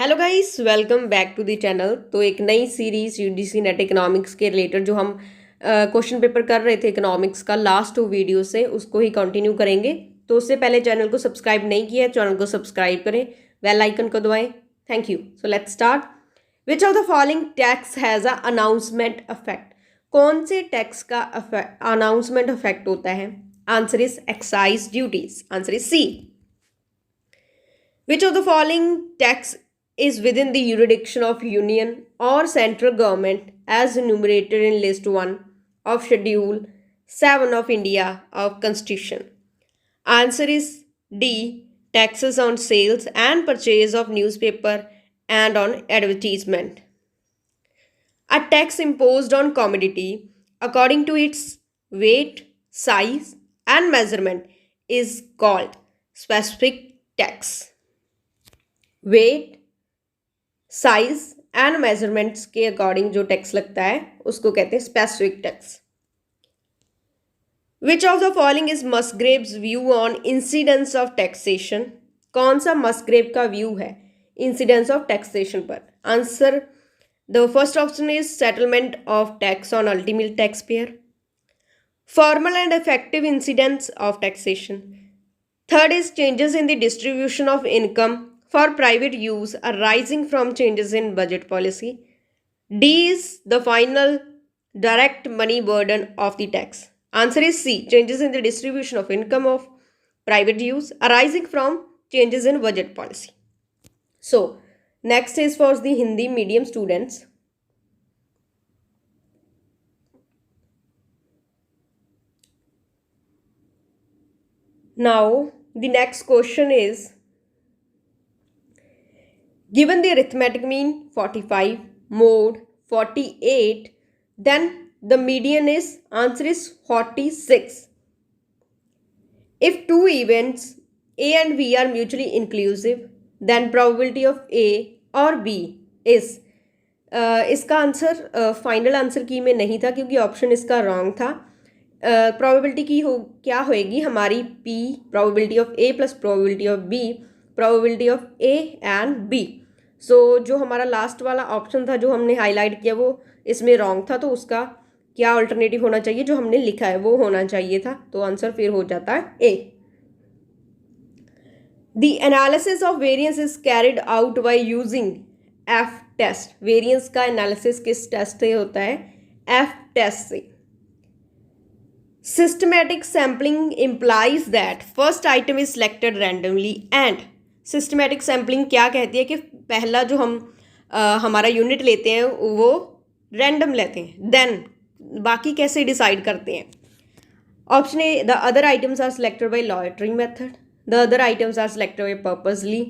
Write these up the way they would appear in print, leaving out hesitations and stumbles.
Hello guys, welcome back to the channel. तो एक नई सीरीज यूजीसी नेट इकोनॉमिक्स के रिलेटेड जो हम क्वेश्चन पेपर कर रहे थे इकोनॉमिक्स का लास्ट 2 वीडियो से, उसको ही कंटिन्यू करेंगे। तो उससे पहले चैनल को सब्सक्राइब नहीं किया है, चैनल को सब्सक्राइब करें, बेल आइकन को दबाएं। Thank you. So let's start. Which of the following tax has a announcement effect? कौन से टैक्स का अनाउंसमेंट इफेक्ट होता है? Answer is excise duties. Answer is C. Which of the following tax is within the jurisdiction of union or central government as enumerated in list 1 of schedule 7 of India of Constitution? Answer is D. Taxes on sales and purchase of newspaper and on advertisement. A tax imposed on commodity according to its weight, size and measurement is called specific tax. Weight, size and measurements के according जो tax लगता है उसको कहते हैं specific tax. Which of the following is Musgrave's view on incidence of taxation? कौन सा Musgrave का व्यू है इंसिडेंस ऑफ टैक्सेशन पर? Answer the first option is settlement of tax on ultimate tax payer. Formal and effective incidence of taxation. Third is changes in the distribution of income for private use arising from changes in budget policy. D is the final direct money burden of the tax. Answer is C. Changes in the distribution of income of private use arising from changes in budget policy. So, next is for the Hindi medium students. Now, the next question is, given the arithmetic mean 45, mode 48, then the median is, answer is 46. If two events A and B are mutually inclusive, then probability of A or B is, इसका answer final answer की में नहीं था क्योंकि option इसका wrong था। Probability की क्या होएगी हमारी? P, probability of A plus probability of B, probability of A and B। सो जो हमारा लास्ट वाला ऑप्शन था जो हमने हाईलाइट किया वो इसमें रॉन्ग था, तो उसका क्या अल्टरनेटिव होना चाहिए? जो हमने लिखा है वो होना चाहिए था, तो आंसर फिर हो जाता है A. The analysis of variance is carried out by using F test. Variance का एनालिसिस किस टेस्ट से होता है? एफ टेस्ट से। Systematic sampling implies that first item is selected randomly and. Systematic sampling क्या कहती है कि पहला जो हम हमारा यूनिट लेते हैं वो रैंडम लेते हैं, देन बाकी कैसे डिसाइड करते हैं? Option A, the other items are selected by lottery method, the other items are selected by purposely,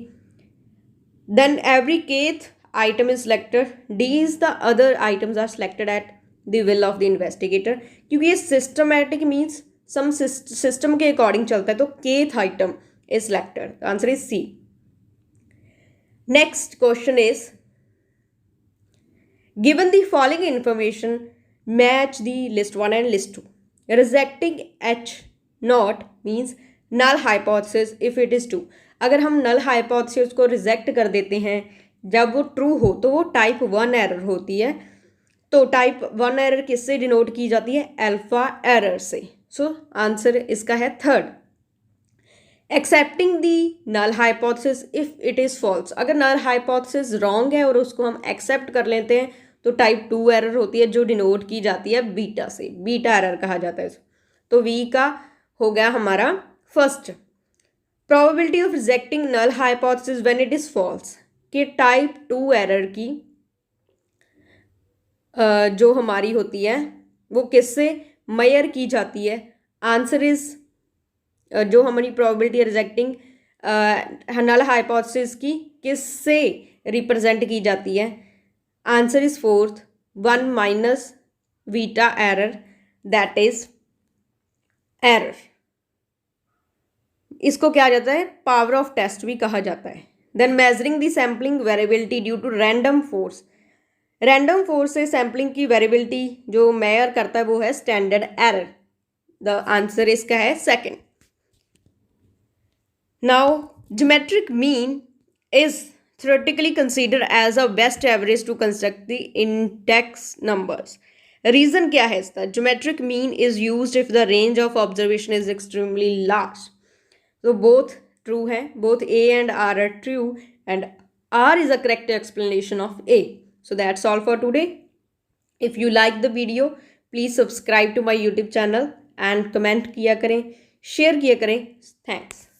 then every kth item is selected. D is the other items are selected at the will of the investigator. क्योंकि ये systematic means some system के according चलता है, तो kth item is selected. Answer is C. Next question is, given the following information, match the list 1 and list 2. Rejecting H not means null hypothesis if it is true. अगर हम null hypothesis को reject कर देते हैं जब वो true हो तो वो type 1 error होती है। तो type 1 error किससे डिनोट की जाती है? alpha error से। So आंसर इसका है third. Accepting the null hypothesis if it is false. अगर नल हाइपोथेसिस रॉन्ग है और उसको हम एक्सेप्ट कर लेते हैं तो टाइप 2 एरर होती है जो डिनोट की जाती है बीटा से, बीटा एरर कहा जाता है इसको। तो वी का हो गया हमारा first. Probability of rejecting null hypothesis when it is false, कि टाइप 2 एरर की जो हमारी होती है वो किससे मेजर की जाती है? आंसर इज, जो हमारी प्रोबेबिलिटी रिजेक्टिंग नल हाइपोथेसिस की किससे रिप्रेजेंट की जाती है? Answer is fourth, 1 minus beta error, that is error. इसको क्या जाता है? पावर ऑफ टेस्ट भी कहा जाता है। Then measuring the sampling variability due to random force. Random force से सैम्पलिंग की वेरिएबिलिटी जो मेजर करता है वो है स्टैंडर्ड एरर। द आंसर इसका है second. Now, geometric mean is theoretically considered as a best average to construct the index numbers. Reason क्या है इसका? Geometric mean is used if the range of observation is extremely large. तो both true है, both A and R are true, and R is a correct explanation of A. So that's all for today. If you like the video, please subscribe to my YouTube channel and comment किया करें, share किया करें. Thanks.